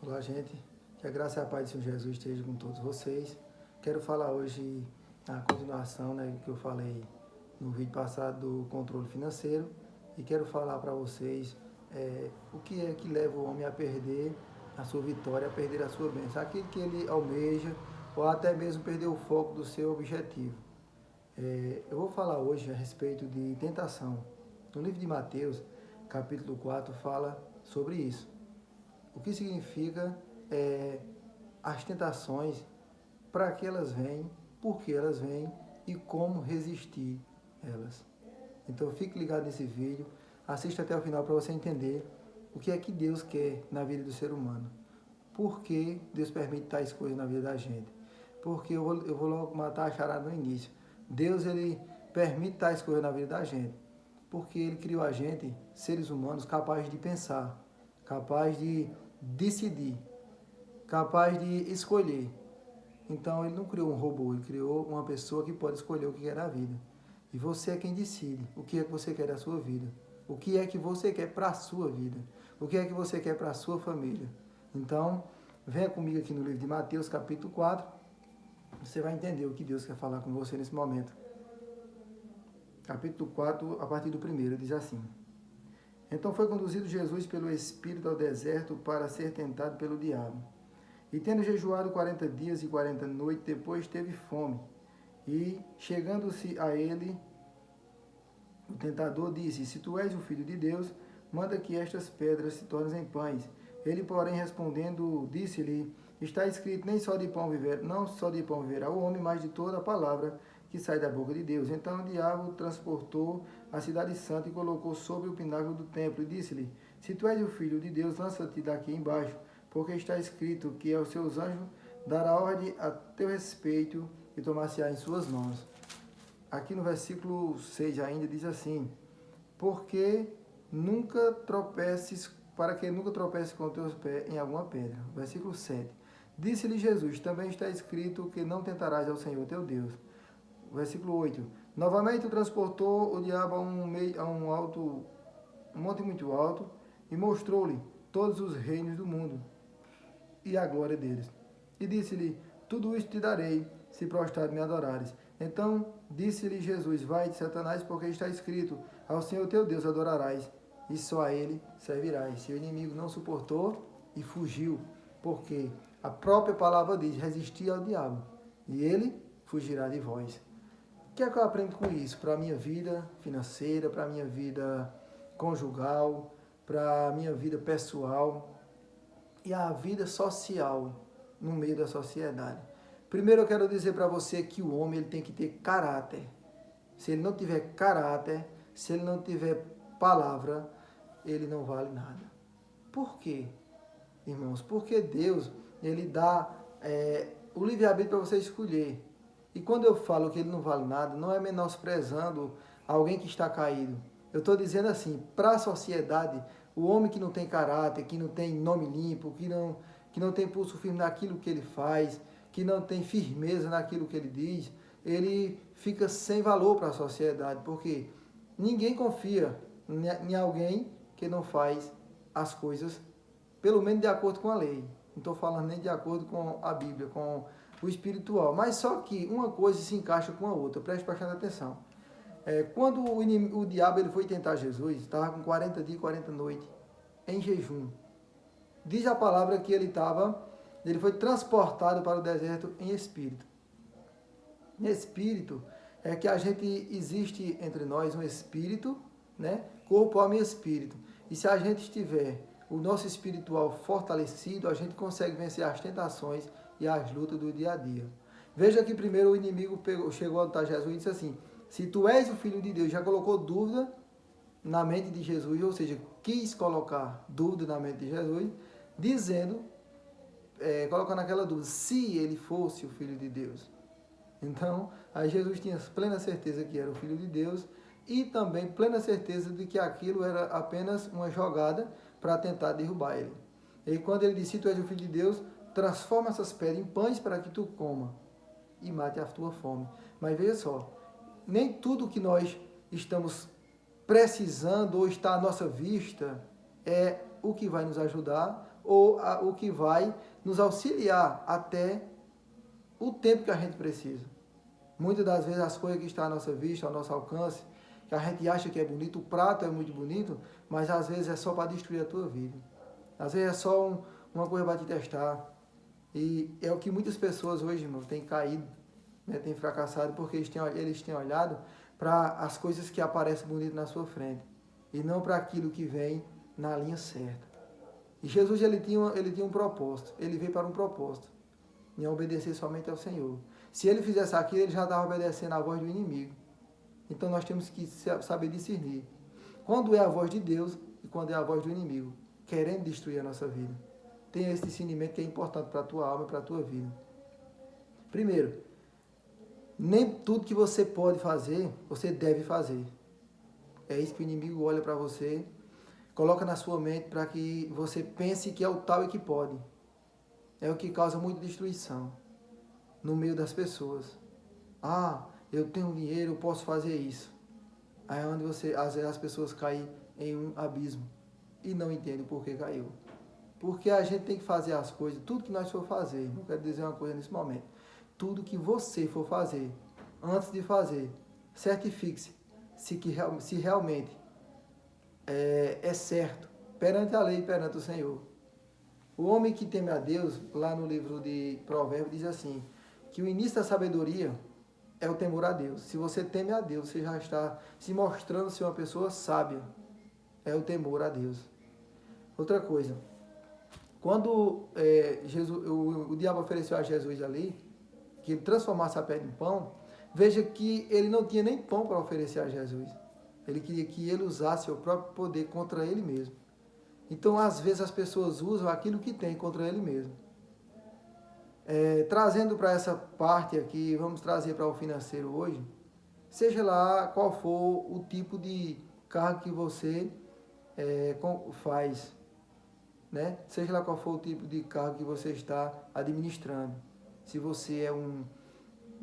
Olá, gente. Que a graça e a paz do Senhor Jesus esteja com todos vocês. Quero falar hoje a continuação, que eu falei no vídeo passado do controle financeiro e quero falar para vocês o que é que leva o homem a perder a sua vitória, a perder a sua bênção, aquilo que ele almeja ou até mesmo perder o foco do seu objetivo. Eu vou falar hoje a respeito de tentação. No livro de Mateus, capítulo 4, fala sobre isso. O que significa as tentações, para que elas vêm, por que elas vêm e como resistir elas. Então fique ligado nesse vídeo, assista até o final para você entender o que é que Deus quer na vida do ser humano. Por que Deus permite tais coisas na vida da gente? Porque eu vou logo matar a charada no início. Deus ele permite tais coisas na vida da gente, porque Ele criou a gente, seres humanos, capazes de pensar, capazes de decidir, capaz de escolher. Então ele não criou um robô, ele criou uma pessoa que pode escolher o que quer da vida. E você é quem decide o que é que você quer da sua vida, o que é que você quer para a sua vida, o que é que você quer para a sua família. Então, venha comigo aqui no livro de Mateus, capítulo 4, você vai entender o que Deus quer falar com você nesse momento. Capítulo 4, a partir do 1, diz assim: Então foi conduzido Jesus pelo Espírito ao deserto para ser tentado pelo diabo. E tendo jejuado 40 dias e 40 noites, depois teve fome. E, chegando-se a ele, o tentador disse: Se tu és o Filho de Deus, manda que estas pedras se tornem em pães. Ele, porém, respondendo, disse-lhe: Está escrito, não só de pão viverá o homem, mas de toda a palavra que sai da boca de Deus. Então o diabo transportou a cidade santa e colocou sobre o pináculo do templo, e disse-lhe: Se tu és o Filho de Deus, lança-te daqui embaixo, porque está escrito que aos seus anjos dará ordem a teu respeito e tomar-se-á em suas mãos. Aqui no versículo 6 ainda diz assim: para que nunca tropeces com teus pés em alguma pedra. Versículo 7. Disse-lhe Jesus: também está escrito que não tentarás ao Senhor teu Deus. Versículo 8. Novamente o transportou o diabo a um monte muito alto e mostrou-lhe todos os reinos do mundo e a glória deles. E disse-lhe: tudo isto te darei, se prostrado me adorares. Então disse-lhe Jesus: vai-te, Satanás, porque está escrito: ao Senhor teu Deus adorarás, e só a Ele servirás. Seu inimigo não suportou e fugiu, porque a própria palavra diz: resistir ao diabo, e ele fugirá de vós. O que é que eu aprendo com isso? Para a minha vida financeira, para a minha vida conjugal, para a minha vida pessoal e a vida social no meio da sociedade. Primeiro eu quero dizer para você que o homem ele tem que ter caráter. Se ele não tiver caráter, se ele não tiver palavra, ele não vale nada. Por quê, irmãos? Porque Deus ele dá o livre-arbítrio para você escolher. E quando eu falo que ele não vale nada, não é menosprezando alguém que está caído. Eu estou dizendo assim, para a sociedade, o homem que não tem caráter, que não tem nome limpo, que não tem pulso firme naquilo que ele faz, que não tem firmeza naquilo que ele diz, ele fica sem valor para a sociedade, porque ninguém confia em alguém que não faz as coisas, pelo menos de acordo com a lei. Não estou falando nem de acordo com a Bíblia, com o espiritual, mas só que uma coisa se encaixa com a outra, preste bastante atenção. Quando o diabo ele foi tentar Jesus, estava com 40 dias e 40 noites em jejum. Diz a palavra que ele foi transportado para o deserto em espírito. Em espírito é que a gente existe entre nós um espírito, corpo, alma e espírito. E se a gente estiver o nosso espiritual fortalecido, a gente consegue vencer as tentações e as lutas do dia a dia. Veja que primeiro o inimigo chegou a Jesus e disse assim: se tu és o Filho de Deus, já colocou dúvida na mente de Jesus, ou seja, quis colocar dúvida na mente de Jesus, dizendo, colocando aquela dúvida, se ele fosse o Filho de Deus. Então, aí Jesus tinha plena certeza que era o Filho de Deus e também plena certeza de que aquilo era apenas uma jogada para tentar derrubar ele. E quando ele disse: se tu és o Filho de Deus, transforma essas pedras em pães para que tu coma e mate a tua fome. Mas veja só, nem tudo que nós estamos precisando ou está à nossa vista é o que vai nos ajudar ou o que vai nos auxiliar até o tempo que a gente precisa. Muitas das vezes as coisas que estão à nossa vista, ao nosso alcance, que a gente acha que é bonito, o prato é muito bonito, mas às vezes é só para destruir a tua vida. Às vezes é só uma coisa para te testar. E é o que muitas pessoas hoje, irmão, têm caído, né, têm fracassado, porque eles têm olhado para as coisas que aparecem bonitas na sua frente e não para aquilo que vem na linha certa. E Jesus ele tinha um propósito, ele veio para um propósito, em obedecer somente ao Senhor. Se ele fizesse aquilo, ele já estava obedecendo à voz do inimigo. Então nós temos que saber discernir quando é a voz de Deus e quando é a voz do inimigo, querendo destruir a nossa vida. Tenha esse discernimento que é importante para a tua alma e para a tua vida. Primeiro, nem tudo que você pode fazer, você deve fazer. É isso que o inimigo olha para você, coloca na sua mente para que você pense que é o tal e que pode. É o que causa muita destruição no meio das pessoas. Ah, eu tenho dinheiro, eu posso fazer isso. Aí é onde às vezes as pessoas caem em um abismo e não entendem por que caiu. Porque a gente tem que fazer as coisas, tudo que nós for fazer, não quero dizer uma coisa nesse momento, tudo que você for fazer, antes de fazer, certifique-se se realmente é certo, perante a lei e perante o Senhor. O homem que teme a Deus, lá no livro de Provérbios, diz assim, que o início da sabedoria é o temor a Deus. Se você teme a Deus, você já está se mostrando ser uma pessoa sábia. É o temor a Deus. Outra coisa, quando o diabo ofereceu a Jesus ali, que ele transformasse a pedra em pão, veja que ele não tinha nem pão para oferecer a Jesus. Ele queria que ele usasse o próprio poder contra ele mesmo. Então, às vezes, as pessoas usam aquilo que tem contra ele mesmo. Trazendo para essa parte aqui, vamos trazer para o financeiro hoje, seja lá qual for o tipo de cargo que você faz, né? Seja lá qual for o tipo de cargo que você está administrando. Se você é um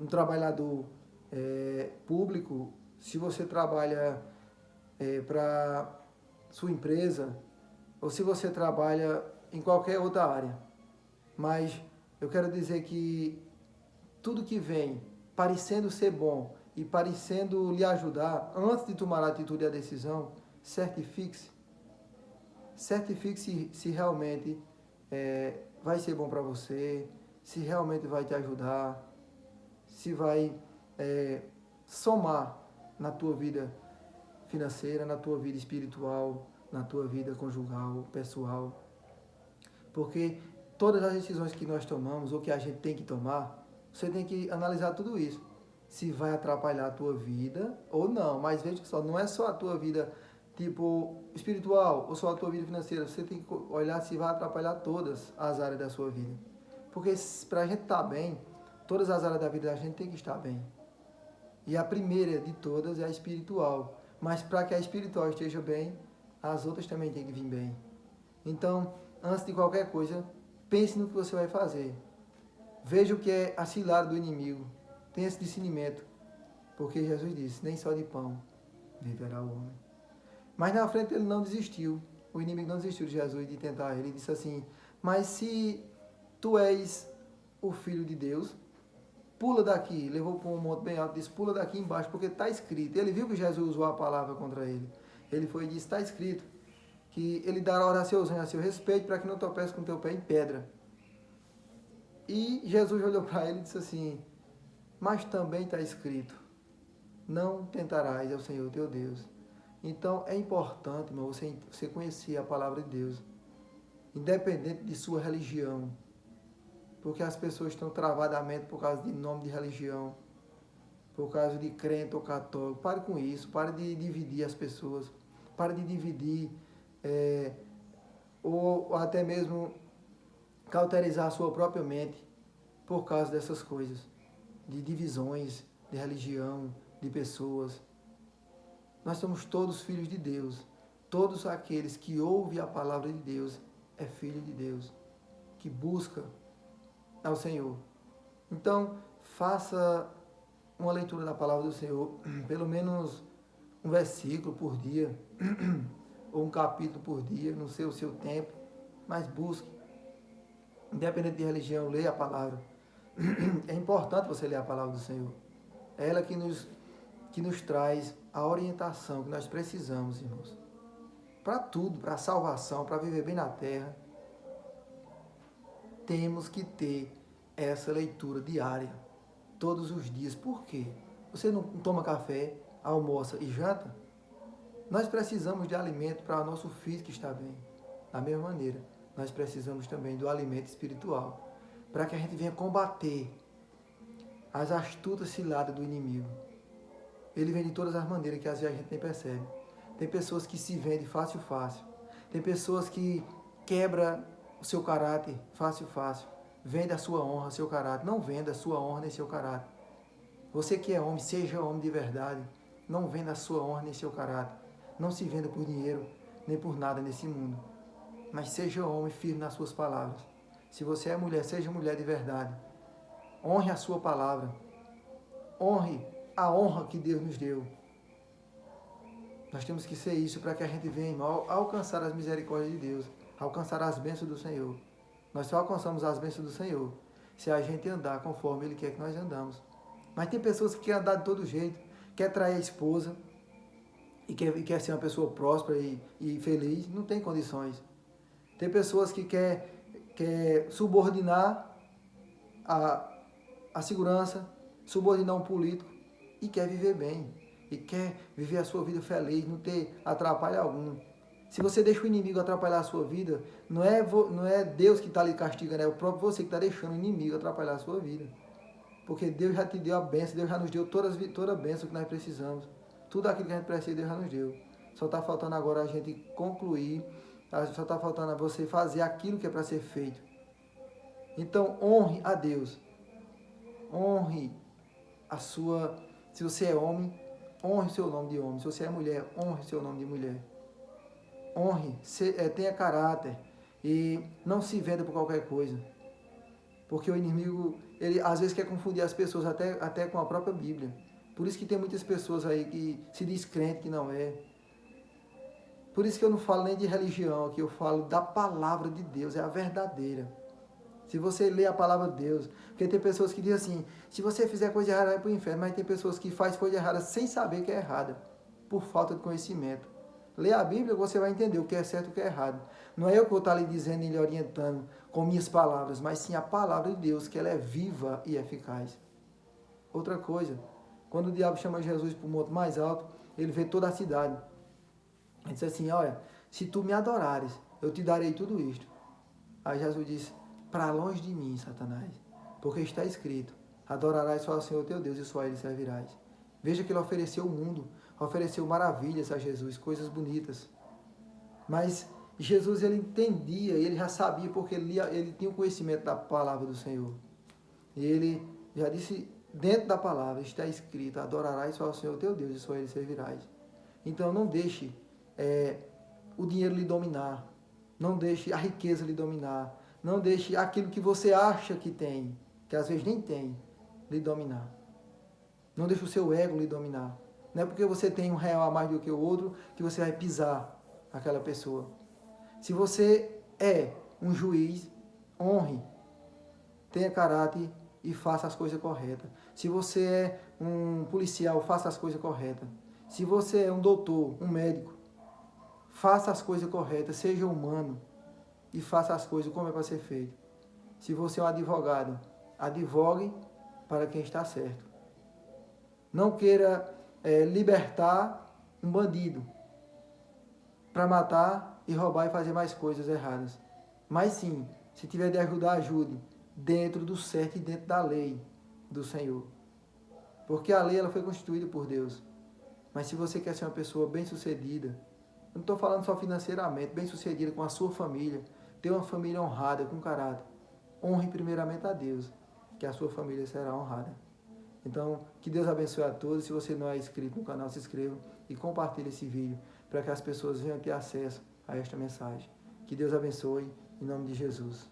trabalhador público, se você trabalha para sua empresa, ou se você trabalha em qualquer outra área. Mas eu quero dizer que tudo que vem parecendo ser bom e parecendo lhe ajudar, antes de tomar a atitude e a decisão, certifique-se. Certifique-se se realmente vai ser bom para você, se realmente vai te ajudar, se vai somar na tua vida financeira, na tua vida espiritual, na tua vida conjugal, pessoal. Porque todas as decisões que nós tomamos, ou que a gente tem que tomar, você tem que analisar tudo isso. Se vai atrapalhar a tua vida ou não. Mas veja só, não é só a tua vida tipo espiritual ou só a tua vida financeira. Você tem que olhar se vai atrapalhar todas as áreas da sua vida. Porque para a gente estar bem, todas as áreas da vida da gente tem que estar bem. E a primeira de todas é a espiritual. Mas para que a espiritual esteja bem, as outras também têm que vir bem. Então, antes de qualquer coisa, pense no que você vai fazer. Veja o que é a cilada do inimigo. Tenha esse discernimento. Porque Jesus disse, nem só de pão viverá o homem. Mas na frente ele não desistiu. O inimigo não desistiu de Jesus de tentar. Ele disse assim, mas se tu és o Filho de Deus, pula daqui. Levou para um monte bem alto, disse, pula daqui embaixo, porque está escrito. Ele viu que Jesus usou a palavra contra ele. Ele foi e disse, está escrito que ele dará orações a seu respeito para que não tropece com teu pé em pedra. E Jesus olhou para ele e disse assim, mas também está escrito, não tentarás ao Senhor teu Deus. Então é importante, irmão, você conhecer a palavra de Deus, independente de sua religião, porque as pessoas estão travadas a mente por causa de nome de religião, por causa de crente ou católico. Pare com isso, pare de dividir as pessoas, pare de dividir, ou até mesmo cauterizar a sua própria mente por causa dessas coisas, de divisões, de religião, de pessoas. Nós somos todos filhos de Deus. Todos aqueles que ouvem a palavra de Deus é filho de Deus, que busca ao Senhor. Então, faça uma leitura da palavra do Senhor, pelo menos um versículo por dia, ou um capítulo por dia, não sei o seu tempo, mas busque. independente de religião, leia a palavra. É importante você ler a palavra do Senhor. É ela que nos traz a orientação que nós precisamos, irmãos. Para tudo, para a salvação, para viver bem na terra, temos que ter essa leitura diária, todos os dias. Por quê? Você não toma café, almoça e janta? Nós precisamos de alimento para o nosso físico estar bem. Da mesma maneira, nós precisamos também do alimento espiritual, para que a gente venha combater as astutas ciladas do inimigo. Ele vem de todas as maneiras que às vezes a gente nem percebe. Tem pessoas que se vendem fácil. Tem pessoas que quebram o seu caráter fácil. Vende a sua honra, seu caráter. Não venda a sua honra nem seu caráter. Você que é homem, seja homem de verdade. Não venda a sua honra nem seu caráter. Não se venda por dinheiro, nem por nada nesse mundo. Mas seja homem firme nas suas palavras. Se você é mulher, seja mulher de verdade. Honre a sua palavra. Honre a honra que Deus nos deu. Nós temos que ser isso para que a gente venha, irmão, alcançar as misericórdias de Deus, alcançar as bênçãos do Senhor. Nós só alcançamos as bênçãos do Senhor se a gente andar conforme Ele quer que nós andamos. Mas tem pessoas que querem andar de todo jeito, quer trair a esposa e quer ser uma pessoa próspera e feliz, não tem condições. Tem pessoas que quer subordinar a segurança, subordinar um político e quer viver bem. E quer viver a sua vida feliz, não ter atrapalho algum. Se você deixa o inimigo atrapalhar a sua vida, não é Deus que está lhe castigando, é o próprio você que está deixando o inimigo atrapalhar a sua vida. Porque Deus já te deu a bênção, Deus já nos deu toda a bênção que nós precisamos. Tudo aquilo que a gente precisa, Deus já nos deu. Só está faltando agora a gente concluir, só está faltando a você fazer aquilo que é para ser feito. Então, honre a Deus. Honre a sua... Se você é homem, honre o seu nome de homem. Se você é mulher, honre o seu nome de mulher. Honre, tenha caráter e não se venda por qualquer coisa. Porque o inimigo, ele às vezes quer confundir as pessoas até com a própria Bíblia. Por isso que tem muitas pessoas aí que se diz crente que não é. Por isso que eu não falo nem de religião aqui, eu falo da palavra de Deus, é a verdadeira. Se você lê a palavra de Deus, porque tem pessoas que dizem assim, se você fizer coisa errada, vai para o inferno, mas tem pessoas que fazem coisa errada sem saber que é errada, por falta de conhecimento. Lê a Bíblia, você vai entender o que é certo e o que é errado. Não é eu que vou estar lhe dizendo e lhe orientando com minhas palavras, mas sim a palavra de Deus, que ela é viva e eficaz. Outra coisa, quando o diabo chama Jesus para o monte mais alto, ele vê toda a cidade. Ele diz assim, olha, se tu me adorares, eu te darei tudo isto. Aí Jesus disse, para longe de mim, Satanás, porque está escrito, adorarás só ao Senhor teu Deus e só a Ele servirás. Veja que Ele ofereceu o mundo, ofereceu maravilhas a Jesus, coisas bonitas. Mas Jesus, ele entendia, ele já sabia, porque ele tinha o conhecimento da palavra do Senhor. E ele já disse, dentro da palavra está escrito, adorarás só ao Senhor teu Deus e só a Ele servirás. Então não deixe o dinheiro lhe dominar, não deixe a riqueza lhe dominar, não deixe aquilo que você acha que tem, que às vezes nem tem, lhe dominar. Não deixe o seu ego lhe dominar. Não é porque você tem R$1 a mais do que o outro que você vai pisar aquela pessoa. Se você é um juiz, honre, tenha caráter e faça as coisas corretas. Se você é um policial, faça as coisas corretas. Se você é um doutor, um médico, faça as coisas corretas, seja humano e faça as coisas como é para ser feito. Se você é um advogado, advogue para quem está certo. Não queira libertar um bandido para matar e roubar e fazer mais coisas erradas. Mas sim, se tiver de ajudar, ajude dentro do certo e dentro da lei do Senhor. Porque a lei ela foi constituída por Deus. Mas se você quer ser uma pessoa bem-sucedida, eu não estou falando só financeiramente, bem-sucedida com a sua família, ter uma família honrada, com caráter, honre primeiramente a Deus, que a sua família será honrada. Então, que Deus abençoe a todos. Se você não é inscrito no canal, se inscreva e compartilhe esse vídeo para que as pessoas venham ter acesso a esta mensagem. Que Deus abençoe, em nome de Jesus.